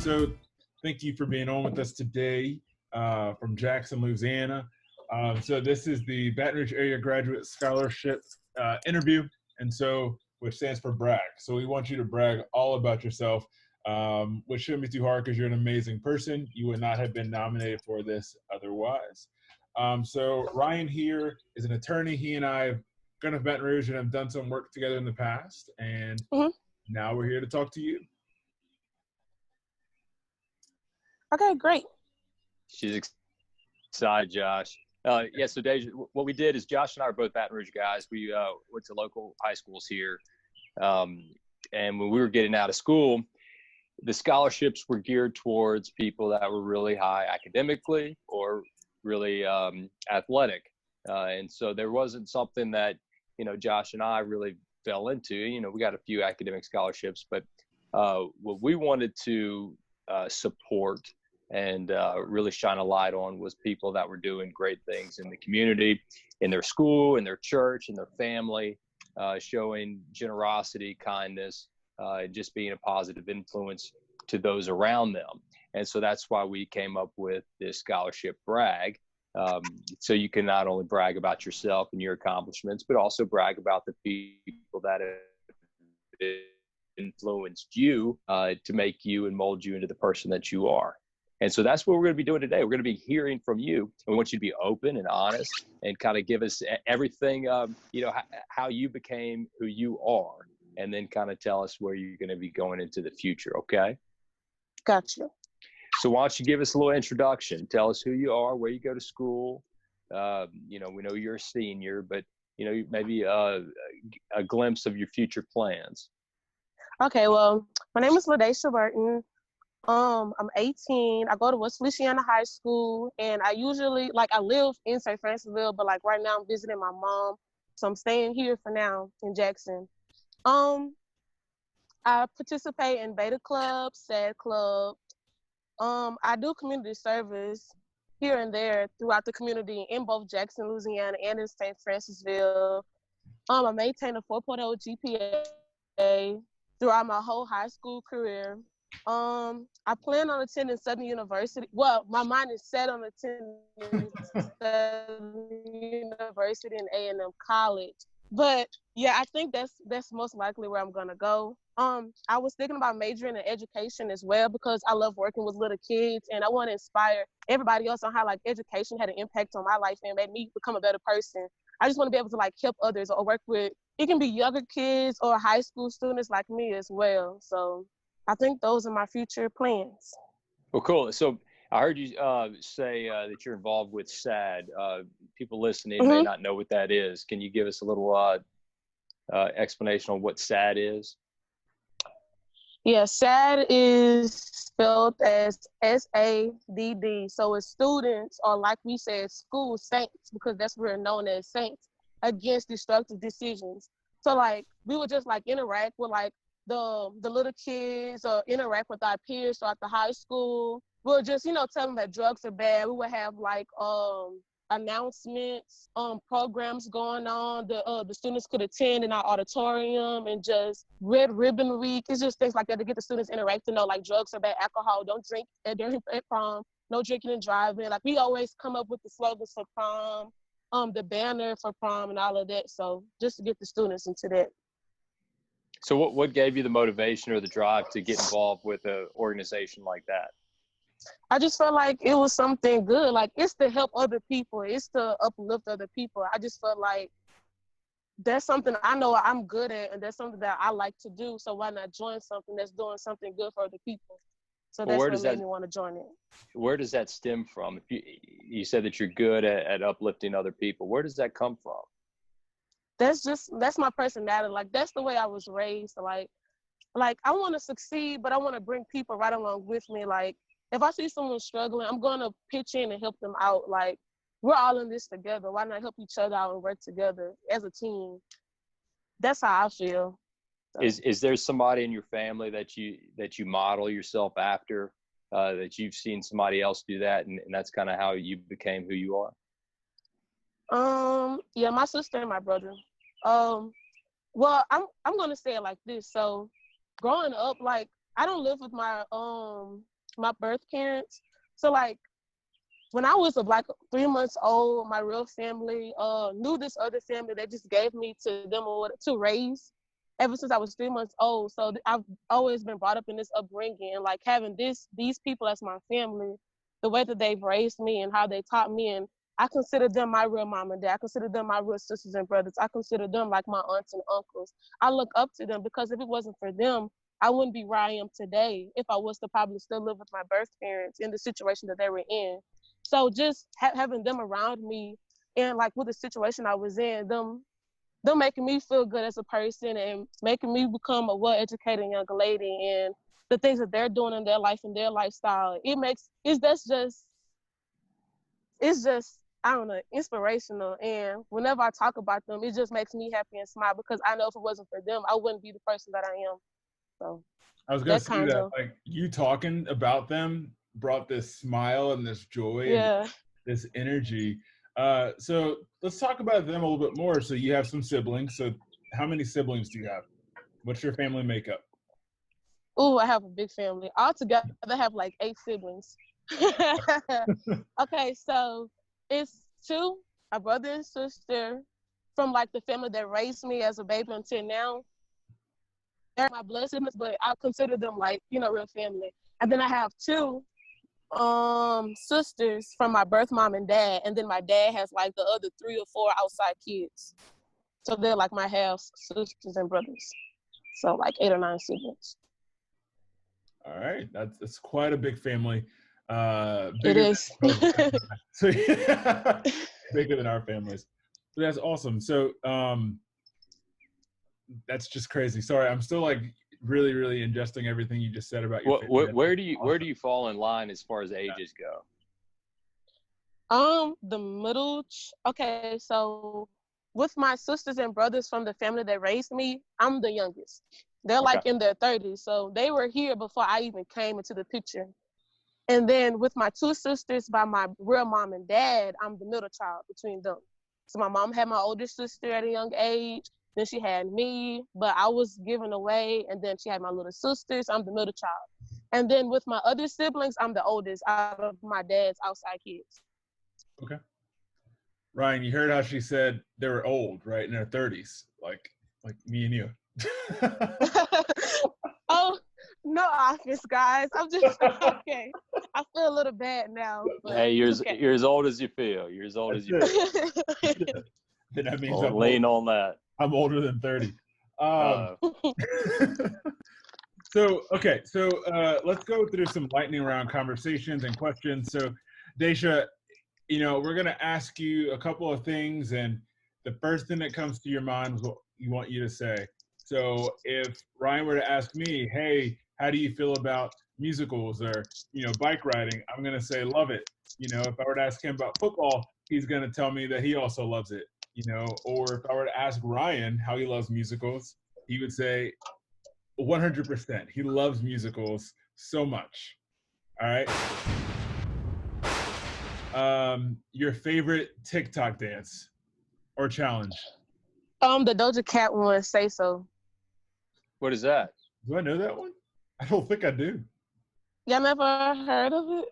So thank you for being on with us today from Jackson, Louisiana. So this is the Baton Rouge Area Graduate Scholarship interview, and so which stands for brag. So we want you to brag all about yourself, which shouldn't be too hard because you're an amazing person. You would not have been nominated for this otherwise. So Ryan here is an attorney. He and I have gone to Baton Rouge and have done some work together in the past, and now we're here to talk to you. Okay, great. She's excited, Josh. Yeah, so Deja, what we did is Josh and I are both Baton Rouge guys. We went to local high schools here. And when we were getting out of school, the scholarships were geared towards people that were really high academically or really athletic. And so there wasn't something that, Josh and I really fell into. We got a few academic scholarships, but what we wanted to support and really shine a light on was people that were doing great things in the community, in their school, in their church, in their family, showing generosity, kindness, just being a positive influence to those around them. And so that's why we came up with this scholarship brag. So you can not only brag about yourself and your accomplishments, but also brag about the people that have influenced you to make you and mold you into the person that you are. And so that's what we're going to be doing today. We're going to be hearing from you. And we want you to be open and honest and kind of give us everything, how you became who you are, and then kind of tell us where you're going to be going into the future. Okay. Gotcha. So why don't you give us a little introduction? Tell us who you are, where you go to school. We know you're a senior, but, maybe a glimpse of your future plans. Okay, well, my name is Ladaisha Burton. I'm 18. I go to West Feliciana High School, and I usually, I live in St. Francisville, but right now I'm visiting my mom, so I'm staying here for now in Jackson. I participate in Beta Club, SAD Club. I do community service here and there throughout the community in both Jackson, Louisiana, and in St. Francisville. I maintain a 4.0 GPA throughout my whole high school career. I plan on attending Southern University. Well, my mind is set on attending Southern University and A&M College. But yeah, I think that's most likely where I'm gonna go. I was thinking about majoring in education as well because I love working with little kids and I want to inspire everybody else on how education had an impact on my life and made me become a better person. I just want to be able to help others or work with, it can be younger kids or high school students like me as well. So I think those are my future plans. Well, cool. So I heard you say that you're involved with SAD. People listening may not know what that is. Can you give us a little explanation on what SAD is? Yeah, SAD is spelled as SADD. So it's students, or like we said, school saints, because that's what we're known as, saints against destructive decisions. So we would just interact with the little kids or interact with our peers throughout the high school. We'll just, tell them that drugs are bad. We would have announcements, programs going on. The students could attend in our auditorium, and just Red Ribbon Week. It's just things like that to get the students interacting. Drugs are bad, alcohol, don't drink during prom, no drinking and driving. We always come up with the slogans for prom, the banner for prom and all of that. So just to get the students into that. So what gave you the motivation or the drive to get involved with an organization like that? I just felt like it was something good. It's to help other people. It's to uplift other people. I just felt like that's something I know I'm good at, and that's something that I like to do. So why not join something that's doing something good for other people? So that's what made me want to join it. Where does that stem from? If you said that you're good at uplifting other people, where does that come from? That's my personality. That's the way I was raised. I want to succeed, but I want to bring people right along with me. If I see someone struggling, I'm going to pitch in and help them out. We're all in this together. Why not help each other out and work together as a team? That's how I feel. So. Is there somebody in your family that you model yourself after, that you've seen somebody else do that, and that's kind of how you became who you are? Yeah, my sister and my brother. Well, I'm going to say it like this. So growing up, I don't live with my my birth parents. So like when I was like 3 months old, my real family knew this other family that just gave me to them to raise ever since I was 3 months old. So I've always been brought up in this upbringing, and like having these people as my family, the way that they've raised me and how they taught me, and I consider them my real mom and dad. I consider them my real sisters and brothers. I consider them like my aunts and uncles. I look up to them because if it wasn't for them, I wouldn't be where I am today if I was to probably still live with my birth parents in the situation that they were in. So just having them around me and like with the situation I was in, them making me feel good as a person and making me become a well-educated young lady, and the things that they're doing in their life and their lifestyle, it's just, I don't know, inspirational. And whenever I talk about them, it just makes me happy and smile because I know if it wasn't for them, I wouldn't be the person that I am. So I was gonna say that, like you talking about them brought this smile and this joy and this energy. So let's talk about them a little bit more. So you have some siblings. So how many siblings do you have? What's your family makeup? Oh, I have a big family. Altogether, I have like 8 siblings. Okay, so it's 2, a brother and sister from like the family that raised me as a baby until now. They're my blood siblings, but I consider them like, real family. And then I have 2 sisters from my birth mom and dad, and then my dad has like the other 3 or 4 outside kids. So they're like my half sisters and brothers. So like 8 or 9 siblings. All right, that's quite a big family. It is. So yeah, bigger than our families. So that's awesome. So that's just crazy. Sorry, I'm still like really, really ingesting everything you just said about your family. Where do you fall in line as far as ages go? The middle. Okay, so with my sisters and brothers from the family that raised me, I'm the youngest. They're like in their 30s, so they were here before I even came into the picture. And then with my 2 sisters by my real mom and dad, I'm the middle child between them. So my mom had my older sister at a young age. Then she had me, but I was given away. And then she had my little sisters. I'm the middle child. And then with my other siblings, I'm the oldest out of my dad's outside kids. Okay. Ryan, you heard how she said they were old, right? In their 30s, like me and you. Oh, no offense, guys. I'm just okay. I feel a little bad now. Hey, you're as old as you feel. You're as old as you feel. Then that means I'm lean on that. I'm older than 30. So let's go through some lightning round conversations and questions. So, Daisha, we're gonna ask you a couple of things, and the first thing that comes to your mind is what you want you to say. So if Ryan were to ask me, hey, how do you feel about musicals or, bike riding? I'm going to say, love it. If I were to ask him about football, he's going to tell me that he also loves it, or if I were to ask Ryan how he loves musicals, he would say 100%. He loves musicals so much. All right. Your favorite TikTok dance or challenge? The Doja Cat one, Say So. What is that? Do I know that one? I don't think I do. Y'all never heard of it?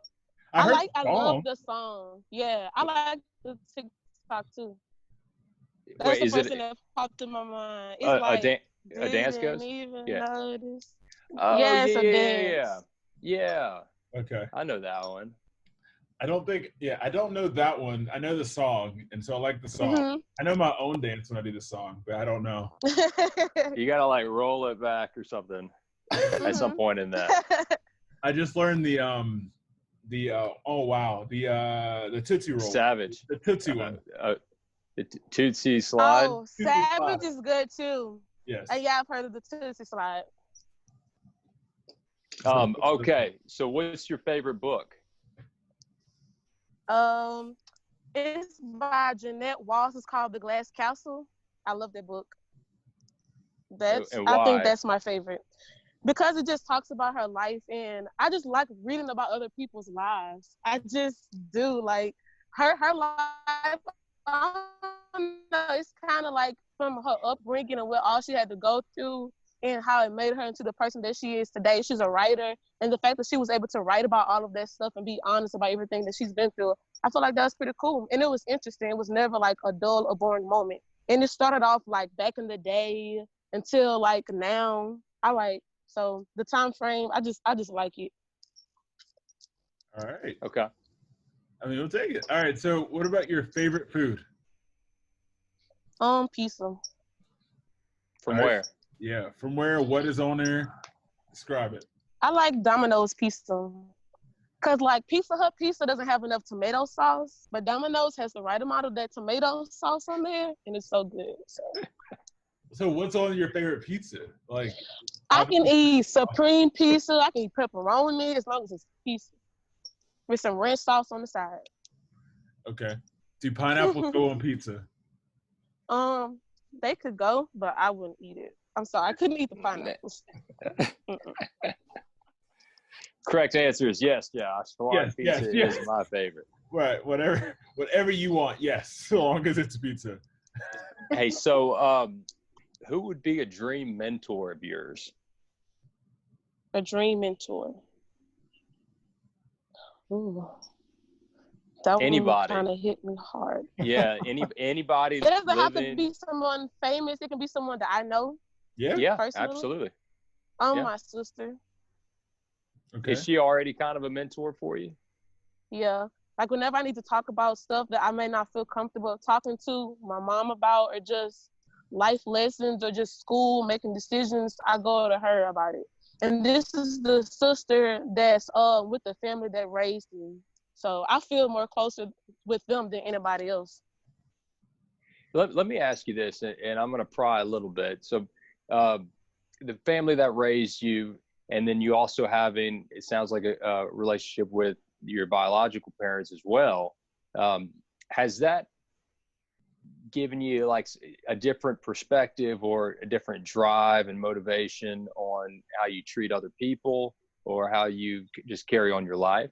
I love the song. Yeah, I like the TikTok too. That's the first thing that popped in my mind. It's a dance goes? Even notice. Oh, yes, a dance. Yeah. Okay. I know that one. I don't know that one. I know the song, and so I like the song. Mm-hmm. I know my own dance when I do the song, but I don't know. You gotta like roll it back or something at some point in that. I just learned the Tootsie Roll. Savage. The Tootsie one. The Tootsie Slide. Oh, Savage is good too. Yes. Yeah, I've heard of the Tootsie Slide. Okay, so what's your favorite book? It's by Jeanette Walls. It's called The Glass Castle. I love that book. I think that's my favorite because it just talks about her life, and I just like reading about other people's lives. I just do like her life. I don't know, it's kind of like from her upbringing and what all she had to go through and how it made her into the person that she is today. She's a writer, and the fact that she was able to write about all of that stuff and be honest about everything that she's been through, I feel like that was pretty cool. And it was interesting. It was never like a dull or boring moment. And it started off like back in the day until like now. So the time frame, I just like it. All right. Okay. I mean, we'll take it. All right. So what about your favorite food? Pizza. From All right. where? Yeah. From where? What is on there? Describe it. I like Domino's pizza. Cause like Pizza Hut pizza doesn't have enough tomato sauce, but Domino's has the right amount of that tomato sauce on there, and it's so good. So what's on your favorite pizza? Like, I can eat supreme pizza. I can eat pepperoni as long as it's pizza with some ranch sauce on the side. okay. Do pineapples go on pizza? They could go, but I wouldn't eat it. I'm sorry, I couldn't eat the pineapples. Correct answer is yes, Josh. Hawaiian pizza is my favorite. Right. Whatever you want. Yes, so long as it's pizza. Hey, so who would be a dream mentor of yours? A dream mentor. Ooh. That Anybody. kind of hit me hard. Yeah, anybody. It doesn't have to be someone famous. It can be someone that I know. Yeah, personally. absolutely. My sister. Okay. Is she already kind of a mentor for you? Yeah. Like whenever I need to talk about stuff that I may not feel comfortable talking to my mom about, or just life lessons, or just school, making decisions, I go to her about it. And this is the sister that's with the family that raised me. So I feel more closer with them than anybody else. Let me ask you this, and I'm going to pry a little bit. So the family that raised you, and then you also having, it sounds like a relationship with your biological parents as well. Has that given you like a different perspective or a different drive and motivation on how you treat other people or how you just carry on your life?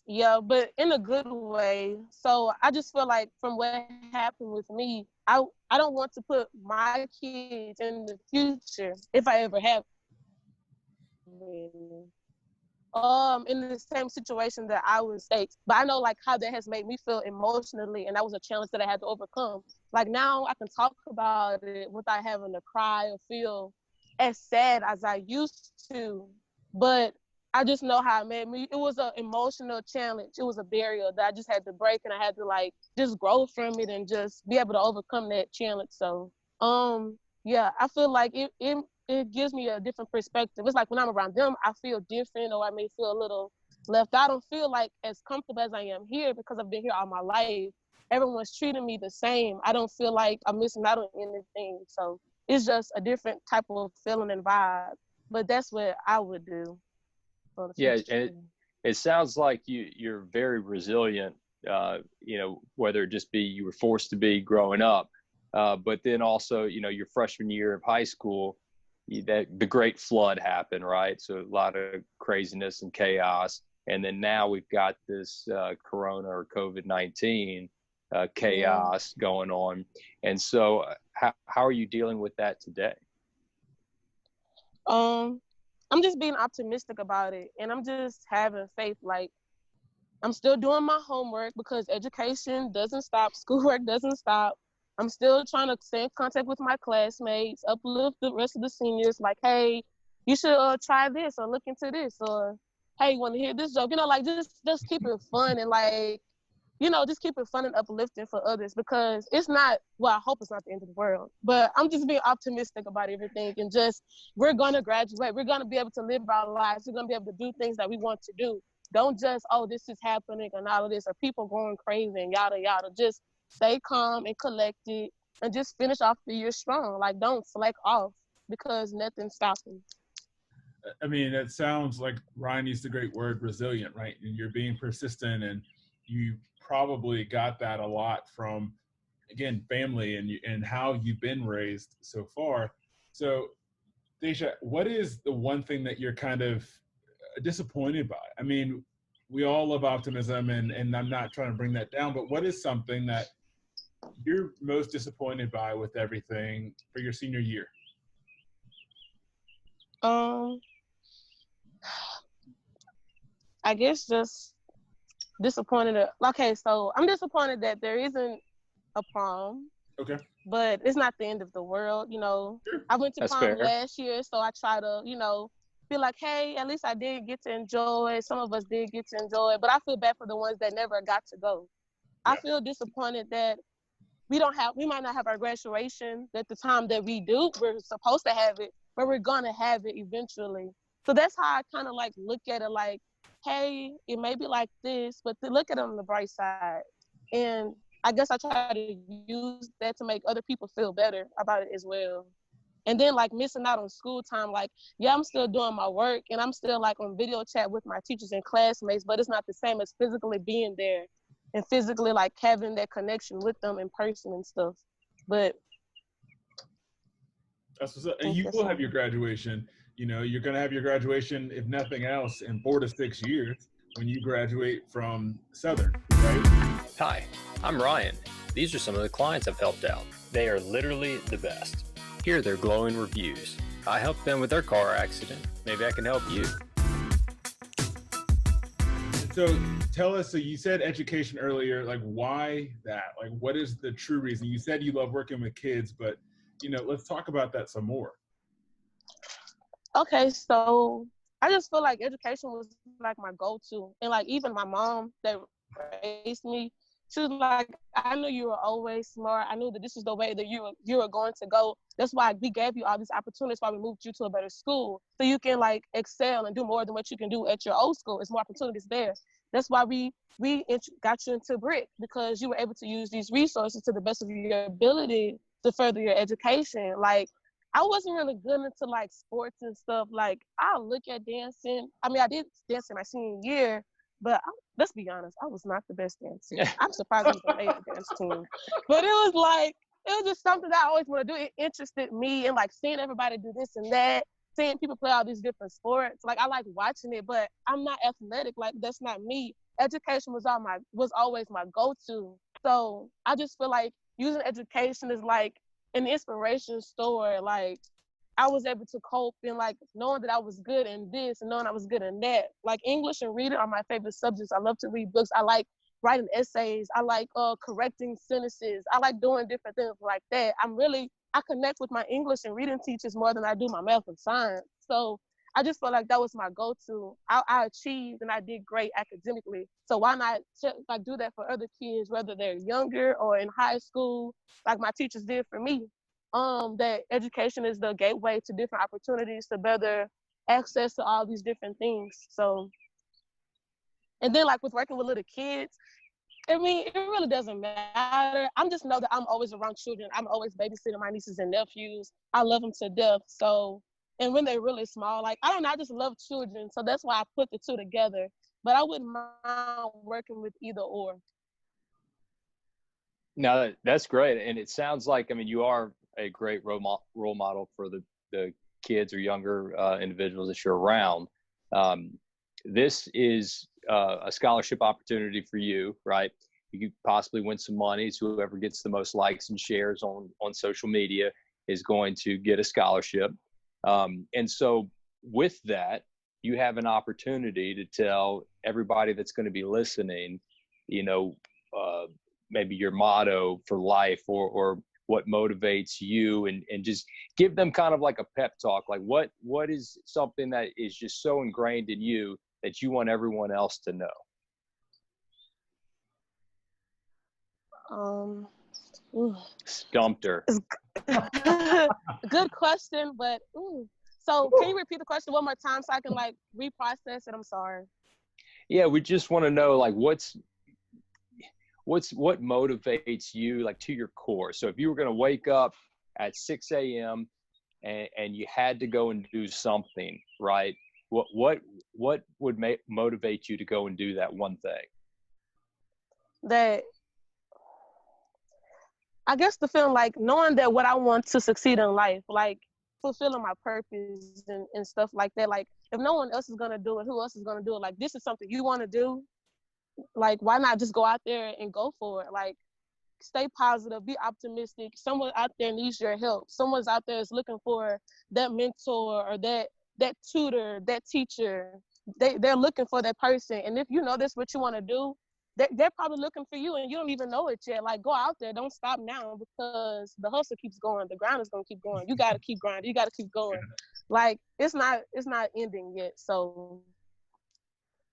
Yeah, but in a good way. So I just feel like from what happened with me, I don't want to put my kids in the future, if I ever have, in the same situation that I was in. But I know like how that has made me feel emotionally, and that was a challenge that I had to overcome. Like now I can talk about it without having to cry or feel as sad as I used to. But I just know how it made me. It was an emotional challenge. It was a barrier that I just had to break, and I had to like just grow from it and just be able to overcome that challenge. So, yeah, I feel like it gives me a different perspective. It's like when I'm around them, I feel different, or I may feel a little left. I don't feel like as comfortable as I am here because I've been here all my life. Everyone's treating me the same. I don't feel like I'm missing out on anything. So it's just a different type of feeling and vibe. But that's what I would do. Yeah, and it sounds like you're very resilient, whether it just be you were forced to be growing up, but then also, your freshman year of high school, that the great flood happened, right? So a lot of craziness and chaos. And then now we've got this Corona or COVID-19 chaos going on. And so how are you dealing with that today? I'm just being optimistic about it, and I'm just having faith. Like, I'm still doing my homework because education doesn't stop, schoolwork doesn't stop. I'm still trying to stay in contact with my classmates, uplift the rest of the seniors, like, hey, you should try this or look into this, or hey, you want to hear this joke? Like just keep it fun and like, just keep it fun and uplifting for others, because it's not, well, I hope it's not the end of the world, but I'm just being optimistic about everything, and just, we're going to graduate. We're going to be able to live our lives. We're going to be able to do things that we want to do. Don't just, oh, this is happening and all of this, or people going crazy and yada, yada. Just stay calm and collected and just finish off the year strong. Like, don't slack off because nothing's stopping. I mean, it sounds like Ryan used the great word resilient, right? And you're being persistent, and you probably got that a lot from, again, family and how you've been raised so far. So, Daisha, what is the one thing that you're kind of disappointed by? I mean, we all love optimism, and I'm not trying to bring that down, but what is something that you're most disappointed by with everything for your senior year? I guess just disappointed. Okay, so I'm disappointed that there isn't a prom. Okay. But it's not the end of the world, you know. Sure. I went to That's prom fair. last year, so I try to, you know, feel like, hey, at least I did get to enjoy it. Some of us did get to enjoy it, but I feel bad for the ones that never got to go. Yeah. I feel disappointed that we might not have our graduation at the time that we're supposed to have it, but we're gonna have it eventually. So that's how I kind of like look at it, like, hey, it may be like this, but to look at it on the bright side. And I guess I try to use that to make other people feel better about it as well. And then like missing out on school time, like, yeah, I'm still doing my work and I'm still like on video chat with my teachers and classmates, but it's not the same as physically being there and physically like having that connection with them in person and stuff. But that's what's up. And you will have your graduation. You know, you're going to have your graduation, if nothing else, in 4 to 6 years when you graduate from Southern, right? Hi, I'm Ryan. These are some of the clients I've helped out. They are literally the best. Here are their glowing reviews. I helped them with their car accident. Maybe I can help you. So tell us, so you said education earlier, like why that? Like what is the true reason? You said you love working with kids, but you know, let's talk about that some more. okay, so I just feel like education was like my go-to. And like even my mom that raised me, she was like, I knew you were always smart. I knew that this was the way that you were going to go. That's why we gave you all these opportunities, why we moved you to a better school. So you can like excel and do more than what you can do at your old school. There's more opportunities there. That's why we got you into Brick, because you were able to use these resources to the best of your ability to further your education. Like, I wasn't really good into like sports and stuff. Like, I'll look at dancing. I mean, I did dance in my senior year, but let's be honest, I was not the best dancer. I'm surprised I even made the dance team. But it was just something that I always want to do. It interested me, and like seeing everybody do this and that, seeing people play all these different sports. Like, I like watching it, but I'm not athletic. Like, that's not me. Education was always my go-to. So I just feel like using education is like an inspiration story. Like, I was able to cope in like knowing that I was good in this and knowing I was good in that. Like, English and reading are my favorite subjects. I love to read books. I like writing essays. I like correcting sentences. I like doing different things like that. I connect with my English and reading teachers more than I do my math and science. So I just felt like that was my go-to. I achieved and I did great academically. So why not like do that for other kids, whether they're younger or in high school, like my teachers did for me. That education is the gateway to different opportunities, to better access to all these different things. So, and then like with working with little kids, I mean, it really doesn't matter. I just know that I'm always around children. I'm always babysitting my nieces and nephews. I love them to death. So, and when they're really small, like, I don't know, I just love children. So that's why I put the two together. But I wouldn't mind working with either or. No, that's great. And it sounds like, I mean, you are a great role model for the kids or younger individuals that you're around. This is a scholarship opportunity for you, right? You could possibly win some money. So whoever gets the most likes and shares on social media is going to get a scholarship. And so with that, you have an opportunity to tell everybody that's going to be listening, you know, maybe your motto for life or what motivates you, and just give them kind of like a pep talk. Like what is something that is just so ingrained in you that you want everyone else to know? Stumped her. Good question, but so can you repeat the question one more time so I can like reprocess it? I'm sorry. Yeah, we just want to know like what motivates you, like, to your core. So if you were going to wake up at 6 a.m. and you had to go and do something, right? What would motivate you to go and do that one thing? That, I guess, the feeling like knowing that what I want to succeed in life, like fulfilling my purpose and stuff like that. Like, if no one else is going to do it, who else is going to do it? Like, this is something you want to do. Like, why not just go out there and go for it? Like, stay positive, be optimistic. Someone out there needs your help. Someone's out there is looking for that mentor or that tutor, that teacher. They're looking for that person. And if you know that's what you want to do, they're probably looking for you and you don't even know it yet. Like, go out there, don't stop now, because the hustle keeps going. The grind is gonna keep going. You gotta keep grinding. You gotta keep going. Like, it's not ending yet. So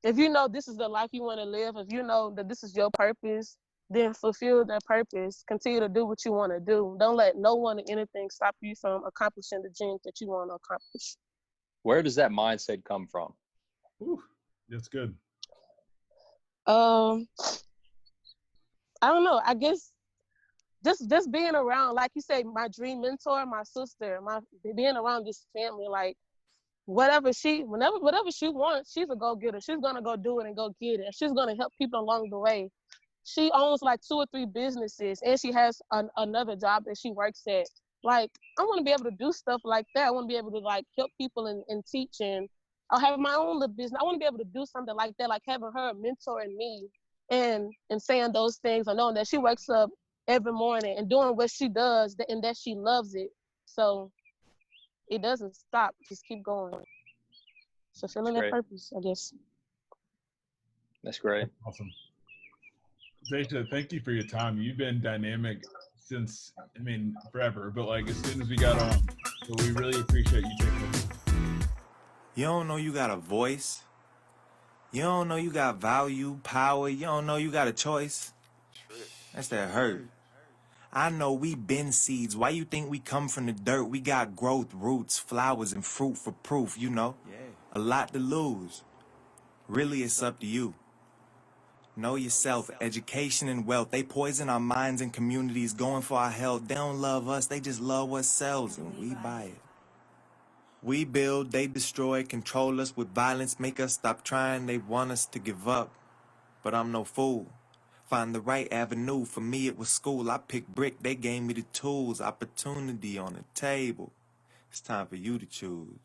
if you know this is the life you want to live, if you know that this is your purpose, then fulfill that purpose. Continue to do what you want to do. Don't let no one or anything stop you from accomplishing the dreams that you want to accomplish. Where does that mindset come from? Ooh, that's good. I don't know. I guess just being around, like you say, my dream mentor, my sister, being around this family, like whatever she wants, she's a go-getter. She's gonna go do it and go get it. She's gonna help people along the way. She owns like 2 or 3 businesses, and she has another job that she works at. Like, I want to be able to do stuff like that. I want to be able to like help people and teach, and I'll have my own little business. I want to be able to do something like that, like having her mentoring me and saying those things, or knowing that she wakes up every morning and doing what she does and that she loves it. So it doesn't stop. Just keep going. So fulfilling that purpose, I guess. That's great. Awesome. Daisha, thank you for your time. You've been dynamic since, forever, but like as soon as we got on. So we really appreciate you taking it. You don't know you got a voice. You don't know you got value, power. You don't know you got a choice. That's that hurt. I know we been seeds. Why you think we come from the dirt? We got growth, roots, flowers, and fruit for proof, you know. A lot to lose. Really, it's up to you. Know yourself, education and wealth. They poison our minds and communities, going for our health. They don't love us, they just love what sells, and we buy it. We build, they destroy, control us with violence, make us stop trying. They want us to give up, but I'm no fool. Find the right avenue. For me, it was school. I picked brick, they gave me the tools. Opportunity on the table. It's time for you to choose.